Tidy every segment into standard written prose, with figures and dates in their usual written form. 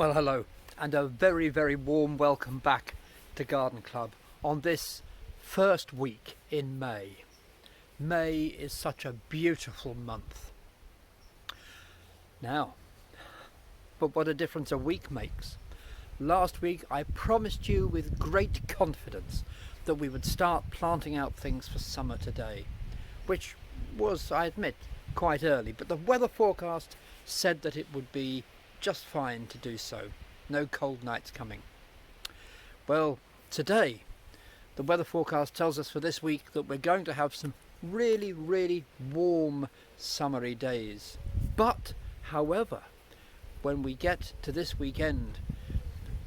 Well, hello, and a very, very warm welcome back to Garden Club on this first week in May. May is such a beautiful month. Now, but what a difference a week makes. Last week I promised you with great confidence that we would start planting out things for summer today, which was, I admit, quite early, but the weather forecast said that it would be just fine to do so. No cold nights coming. Well, today the weather forecast tells us for this week that we're going to have some really, really warm summery days. But, however, when we get to this weekend,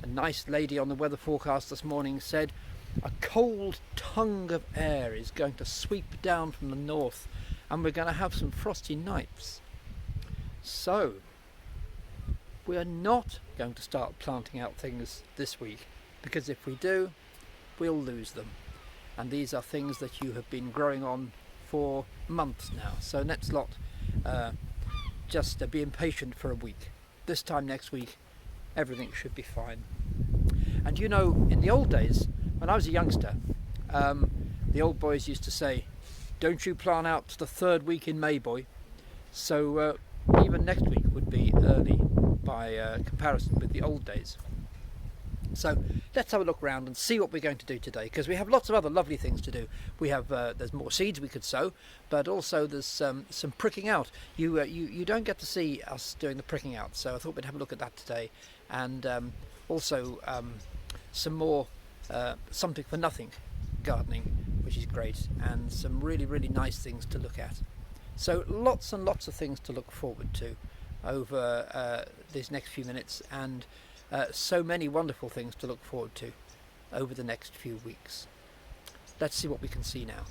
a nice lady on the weather forecast this morning said a cold tongue of air is going to sweep down from the north and we're going to have some frosty nights. So, we are not going to start planting out things this week, because if we do, we'll lose them. And these are things that you have been growing on for months now. So let's not just be impatient for a week. This time next week, everything should be fine. And you know, in the old days, when I was a youngster, the old boys used to say, "Don't you plant out to the third week in May, boy." So even next week would be early by comparison with the old days. So let's have a look around and see what we're going to do today, because we have lots of other lovely things to do. We have there's more seeds we could sow, but also there's some pricking out. You don't get to see us doing the pricking out, so I thought we'd have a look at that today, and also some more something for nothing gardening, which is great, and some really, really nice things to look at. So lots and lots of things to look forward to over these next few minutes, and so many wonderful things to look forward to over the next few weeks. Let's see what we can see now.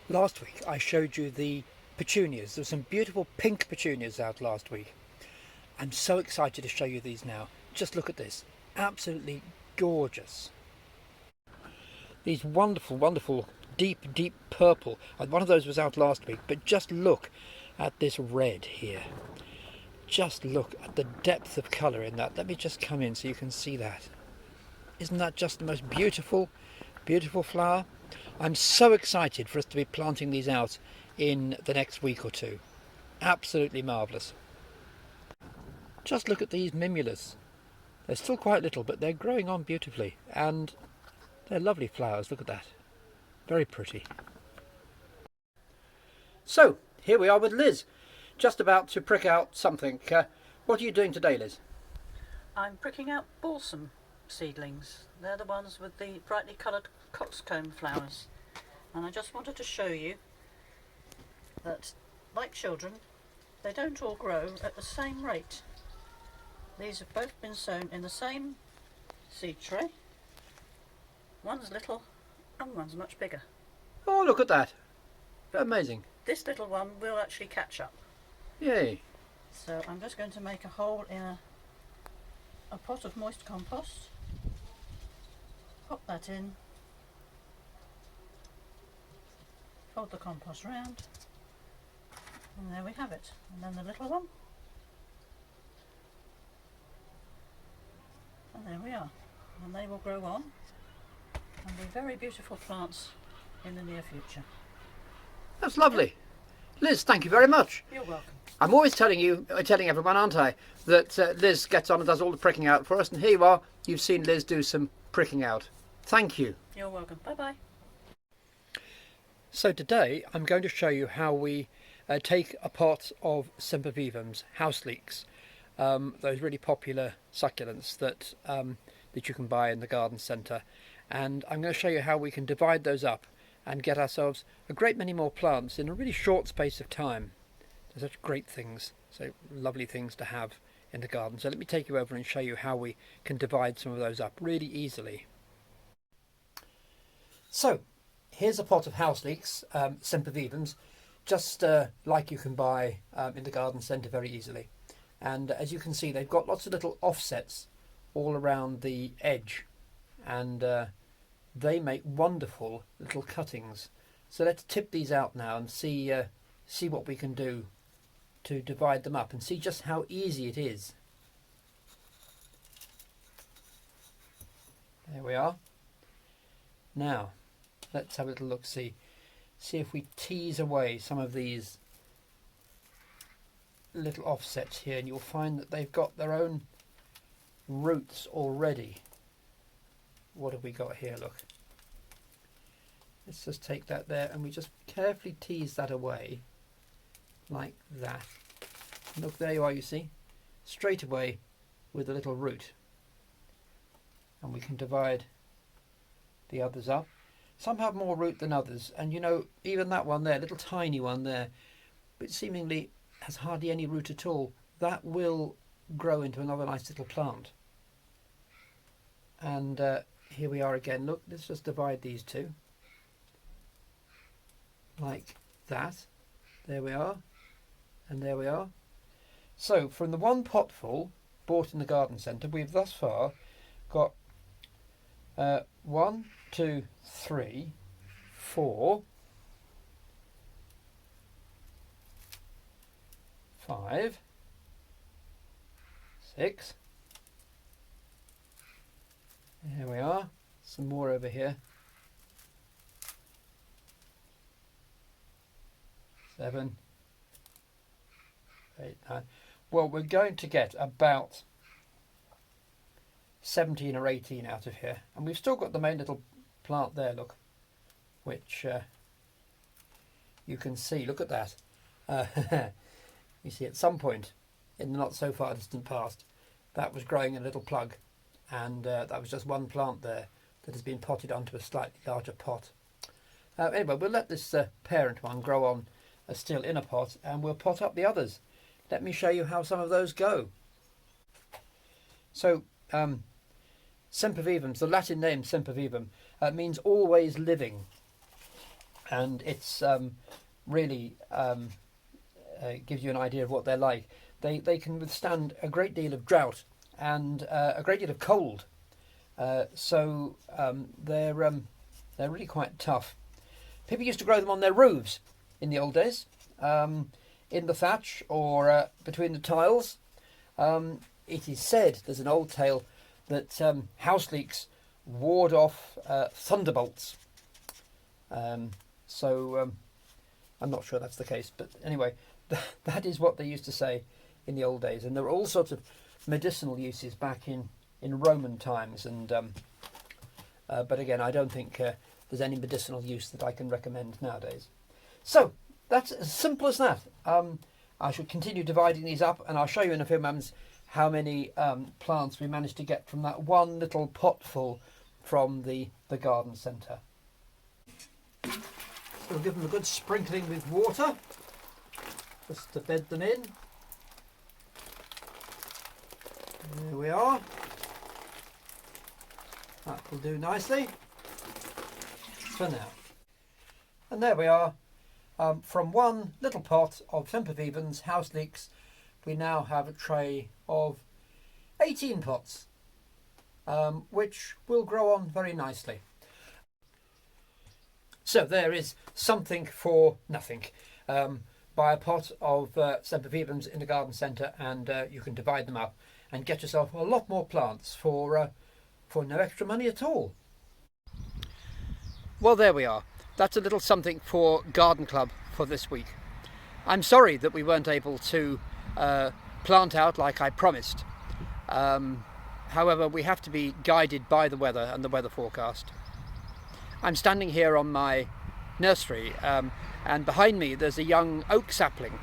Last week I showed you the petunias. There were some beautiful pink petunias out last week. I'm so excited to show you these now. Just look at this. Absolutely gorgeous. These wonderful, wonderful deep, deep purple. One of those was out last week, but just look at this red here. Just look at the depth of colour in that. Let me just come in so you can see that. Isn't that just the most beautiful, beautiful flower? I'm so excited for us to be planting these out in the next week or two. Absolutely marvellous. Just look at these mimulus. They're still quite little, but they're growing on beautifully, and they're lovely flowers. Look at that. Very pretty. So, here we are with Liz, just about to prick out something. What are you doing today, Liz? I'm pricking out balsam seedlings. They're the ones with the brightly coloured coxcomb flowers. And I just wanted to show you that, like children, they don't all grow at the same rate. These have both been sown in the same seed tray. One's little and one's much bigger. Oh, look at that. Amazing. This little one will actually catch up. Yay. So I'm just going to make a hole in a pot of moist compost. Pop that in. Fold the compost round. And there we have it. And then the little one. And there we are. And they will grow on and be very beautiful plants in the near future. That's lovely. Liz, thank you very much. You're welcome. I'm always telling everyone, aren't I, that Liz gets on and does all the pricking out for us, and here you are, you've seen Liz do some pricking out. Thank you. You're welcome. Bye-bye. So today I'm going to show you how we take a pot of seempervivims, house leeks, those really popular succulents that you can buy in the garden centre, and I'm going to show you how we can divide those up and get ourselves a great many more plants in a really short space of time. They're such great things, so lovely things to have in the garden. So let me take you over and show you how we can divide some of those up really easily. So here's a pot of house leeks, seempervivims, just like you can buy in the garden centre very easily. And as you can see, they've got lots of little offsets all around the edge, and they make wonderful little cuttings. So let's tip these out now and see what we can do to divide them up, and see just how easy it is we are. Now, let's have a little look, see if we tease away some of these little offsets here, and you'll find that they've got their own roots already. What have we got here? Look. Let's just take that there, and we just carefully tease that away like that. Look, there you are, you see, straight away with a little root. And we can divide the others up. Some have more root than others, and you know, even that one there, little tiny one there, but seemingly has hardly any root at all, that will grow into another nice little plant. And here we are again. Look, let's just divide these two like that. There we are, and there we are. So from the one potful bought in the garden centre, we've thus far got 1, 2, 3, 4, 5, 6. Here we are. Some more over here. 7, 8, 9. Well, we're going to get about 17 or 18 out of here, and we've still got the main little plant there, look, which you can see. Look at that. You see, at some point in the not so far distant past, that was growing in a little plug, and that was just one plant there that has been potted onto a slightly larger pot. Anyway, we'll let this parent one grow on still in a pot, and we'll pot up the others. Let me show you how some of those go. So, seempervivims, the Latin name seempervivim, means always living, and it's really gives you an idea of what they're like. They can withstand a great deal of drought and a great deal of cold, so they're really quite tough. People used to grow them on their roofs in the old days, in the thatch or between the tiles. It is said, there's an old tale, that house leeks ward off thunderbolts. So I'm not sure that's the case, but anyway, that is what they used to say in the old days. And there were all sorts of medicinal uses back in Roman times, and but again, I don't think there's any medicinal use that I can recommend nowadays. So that's as simple as that. I should continue dividing these up, and I'll show you in a few moments how many plants we managed to get from that one little potful from the garden centre. So we'll give them a good sprinkling with water, just to bed them in. There we are. That will do nicely for now. And there we are. From one little pot of seempervivims, house leeks, we now have a tray of 18 pots, which will grow on very nicely. So there is something for nothing. Buy a pot of seempervivims in the garden centre, and you can divide them up and get yourself a lot more plants for no extra money at all. Well, there we are. That's a little something for Garden Club for this week. I'm sorry that we weren't able to plant out like I promised. However, we have to be guided by the weather and the weather forecast. I'm standing here on my nursery, and behind me there's a young oak sapling.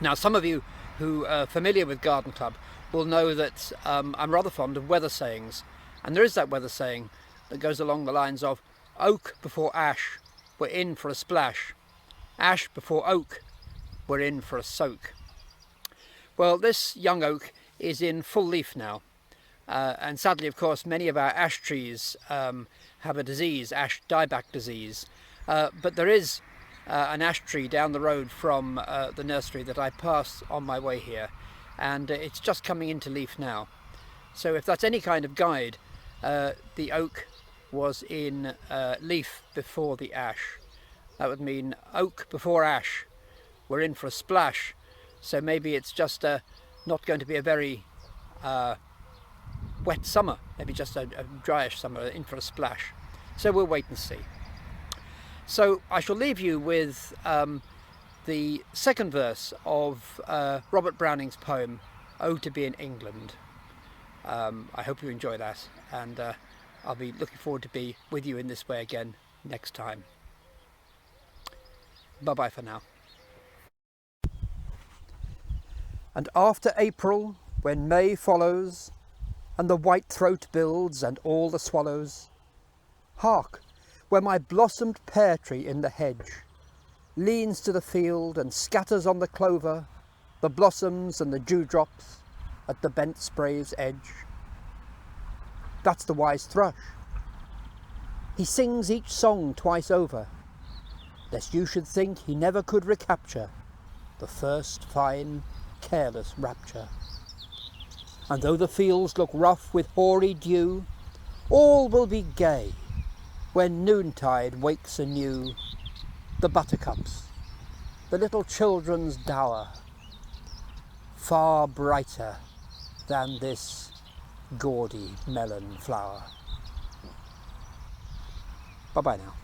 Now, some of you who are familiar with Garden Club will know that I'm rather fond of weather sayings, and there is that weather saying that goes along the lines of oak before ash, we're in for a splash. Ash before oak, we're in for a soak. Well, this young oak is in full leaf now, and sadly, of course, many of our ash trees have a disease, ash dieback disease, but there is an ash tree down the road from the nursery that I pass on my way here, and it's just coming into leaf now. So if that's any kind of guide, the oak was in leaf before the ash. That would mean oak before ash, we're in for a splash. So maybe it's just not going to be a very wet summer, maybe just a dryish summer, in for a splash. So we'll wait and see. So I shall leave you with the second verse of Robert Browning's poem, "Oh to be in England." I hope you enjoy that, and I'll be looking forward to be with you in this way again next time. Bye bye for now. And after April, when May follows, and the white throat builds and all the swallows, hark, where my blossomed pear tree in the hedge leans to the field and scatters on the clover the blossoms and the dewdrops at the bent spray's edge. That's the wise thrush. He sings each song twice over, lest you should think he never could recapture the first fine, careless rapture. And though the fields look rough with hoary dew, all will be gay when noontide wakes anew the buttercups, the little children's dower, far brighter than this gaudy melon flower. Bye bye now.